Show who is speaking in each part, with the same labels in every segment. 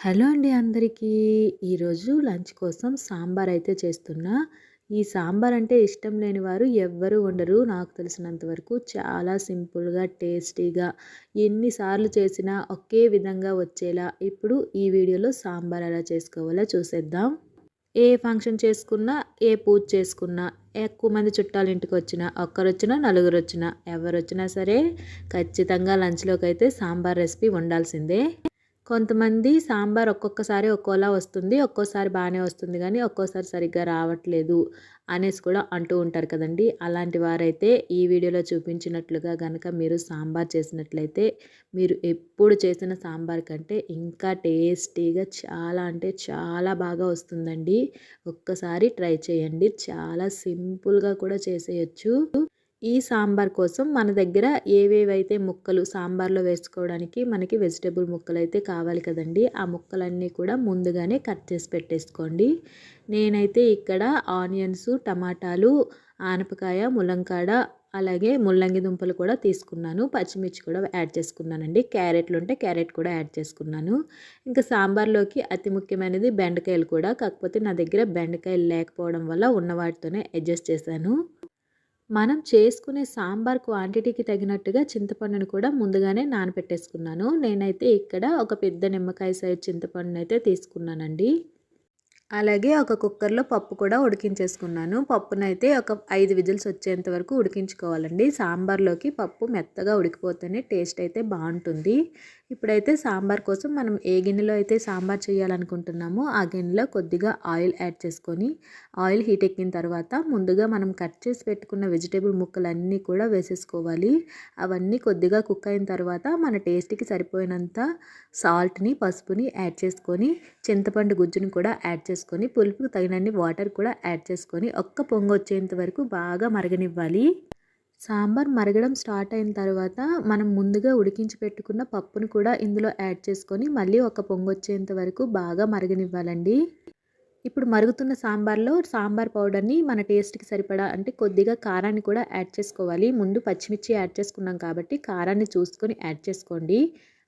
Speaker 1: Hello అండి అందరికీ. ఈరోజు లంచ్ కోసం సాంబార్ అయితే చేస్తున్నా. ఈ సాంబార్ అంటే ఇష్టం లేని వారు ఎవ్వరూ ఉండరు. నాకు తెలిసినంత వరకు చాలా సింపుల్‌గా, టేస్టీగా ఎన్నిసార్లు చేసినా ఒకే విధంగా వచ్చేలా ఇప్పుడు ఈ వీడియోలో సాంబార్ ఎలా చేసుకోవాలో చూసేద్దాం. ఏ ఫంక్షన్ చేసుకున్నా, ఏ పూజ చేసుకున్నా, ఎక్కువ మంది చుట్టాలు ఇంటికొచ్చినా, ఒక్కరొచ్చినా, నలుగురొచ్చినా, ఎవరొచ్చినా సరే ఖచ్చితంగా లంచ్‌లోకైతే సాంబార్ రెసిపీ ఉండాల్సిందే. కొంతమంది సాంబార్ ఒక్కొక్కసారి ఒక్కోలా వస్తుంది. ఒక్కోసారి బానే వస్తుంది గానీ, ఒక్కోసారి సరిగ్గా రావట్లేదు అనేసి కూడా అంటూ ఉంటారు కదండీ! అలాంటి వారైతే ఈ వీడియోలో చూపించినట్లుగా గనక మీరు సాంబార్ చేసినట్లయితే, మీరు ఎప్పుడు చేసిన సాంబార్ కంటే ఇంకా టేస్టీగా చాలా అంటే చాలా బాగా వస్తుందండి. ఒక్కసారి ట్రై చేయండి. చాలా సింపుల్‌గా కూడా చేసేయొచ్చు. ఈ సాంబార్ కోసం మన దగ్గర ఏవేవైతే ముక్కలు సాంబార్లో వేసుకోవడానికి మనకి వెజిటబుల్ ముక్కలైతే కావాలి కదండీ! ఆ ముక్కలన్నీ కూడా ముందుగానే కట్ చేసి పెట్టేసుకోండి. నేనైతే ఇక్కడ ఆనియన్స్, టమాటాలు, ఆనపకాయ, ములంకాడ, అలాగే ముల్లంగి దుంపలు కూడా తీసుకున్నాను. పచ్చిమిర్చి కూడా యాడ్ చేసుకున్నానండి. క్యారెట్లు ఉంటే క్యారెట్ కూడా యాడ్ చేసుకున్నాను. ఇంకా సాంబార్లోకి అతి ముఖ్యమైనది బెండకాయలు కూడా. కాకపోతే నా దగ్గర బెండకాయలు లేకపోవడం వల్ల ఉన్న వాటితోనే అడ్జస్ట్ చేశాను. మనం చేసుకునే సాంబార్ క్వాంటిటీకి తగినట్టుగా చింతపండుని కూడా ముందుగానే నానబెట్టేసుకున్నాను. నేనైతే ఇక్కడ ఒక పెద్ద నిమ్మకాయ సైజ్ చింతపండునైతే తీసుకున్నానండి. అలాగే ఒక కుక్కర్‌లో పప్పు కూడా ఉడికించేసుకున్నాను. పప్పునైతే ఒక 5 విజిల్స్ వచ్చేంత వరకు ఉడికించుకోవాలండి. సాంబార్‌లోకి పప్పు మెత్తగా ఉడికిపోతేనే టేస్ట్ అయితే బావుంటుంది. ఇప్పుడైతే సాంబార్ కోసం మనం ఏ గిన్నెలో అయితే సాంబార్ చేయాలనుకుంటున్నామో ఆ గిన్నెలో కొద్దిగా ఆయిల్ యాడ్ చేసుకొని, ఆయిల్ హీట్ ఎక్కిన తర్వాత ముందుగా మనం కట్ చేసి పెట్టుకున్న వెజిటబుల్ ముక్కలన్నీ కూడా వేసేసుకోవాలి. అవన్నీ కొద్దిగా కుక్ అయిన తర్వాత మన టేస్ట్‌కి సరిపోయినంత సాల్ట్‌ని, పసుపుని యాడ్ చేసుకొని, చింతపండు గుజ్జుని కూడా యాడ్ చేసుకొని, పులుపుకు తగినన్ని వాటర్ కూడా యాడ్ చేసుకొని, ఒక్క పొంగొచ్చేంత వరకు బాగా మరగనివ్వాలి. సాంబార్ మరగడం స్టార్ట్ అయిన తర్వాత మనం ముందుగా ఉడికించి పెట్టుకున్న పప్పును కూడా ఇందులో యాడ్ చేసుకొని, మళ్ళీ ఒక పొంగొచ్చేంత వరకు బాగా మరగనివ్వాలండి. ఇప్పుడు మరుగుతున్న సాంబార్లో సాంబార్ పౌడర్‌ని మన టేస్ట్‌కి సరిపడా అంటే కొద్దిగా కారాన్ని కూడా యాడ్ చేసుకోవాలి. ముందు పచ్చిమిర్చి యాడ్ చేసుకున్నాం కాబట్టి కారాన్ని చూసుకొని యాడ్ చేసుకోండి.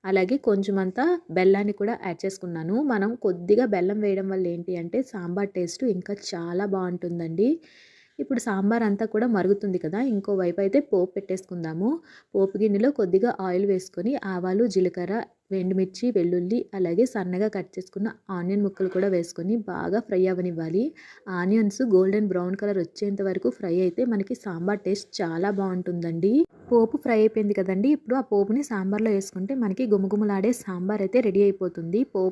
Speaker 1: అలాగే కొంచెమంతా బెల్లాన్ని కూడా యాడ్ చేసుకున్నాను. మనం కొద్దిగా బెల్లం వేయడం వల్ల ఏంటి అంటే సాంబార్ టేస్ట్ ఇంకా చాలా బావుంటుందండి. ఇప్పుడు సాంబార్ అంతా కూడా మరుగుతుంది కదా! ఇంకోవైపు అయితే పోపు పెట్టేసుకుందాము. పోపు గిన్నెలో కొద్దిగా ఆయిల్ వేసుకొని ఆవాలు, జీలకర్ర, ఎండుమిర్చి, వెల్లుల్లి, అలాగే సన్నగా కట్ చేసుకున్న ఆనియన్ ముక్కలు కూడా వేసుకొని బాగా ఫ్రై అవ్వనివ్వాలి. ఆనియన్స్ గోల్డెన్ బ్రౌన్ కలర్ వచ్చేంత వరకు ఫ్రై అయితే మనకి సాంబార్ టేస్ట్ చాలా బావుంటుందండి. పోపు ఫ్రై అయిపోయింది కదండీ! ఇప్పుడు ఆ పోపుని సాంబార్‌లో ఏసుకుంటే మనకి గుమగుమలాడే సాంబార్ అయితే రెడీ అయిపోతుంది. పోపు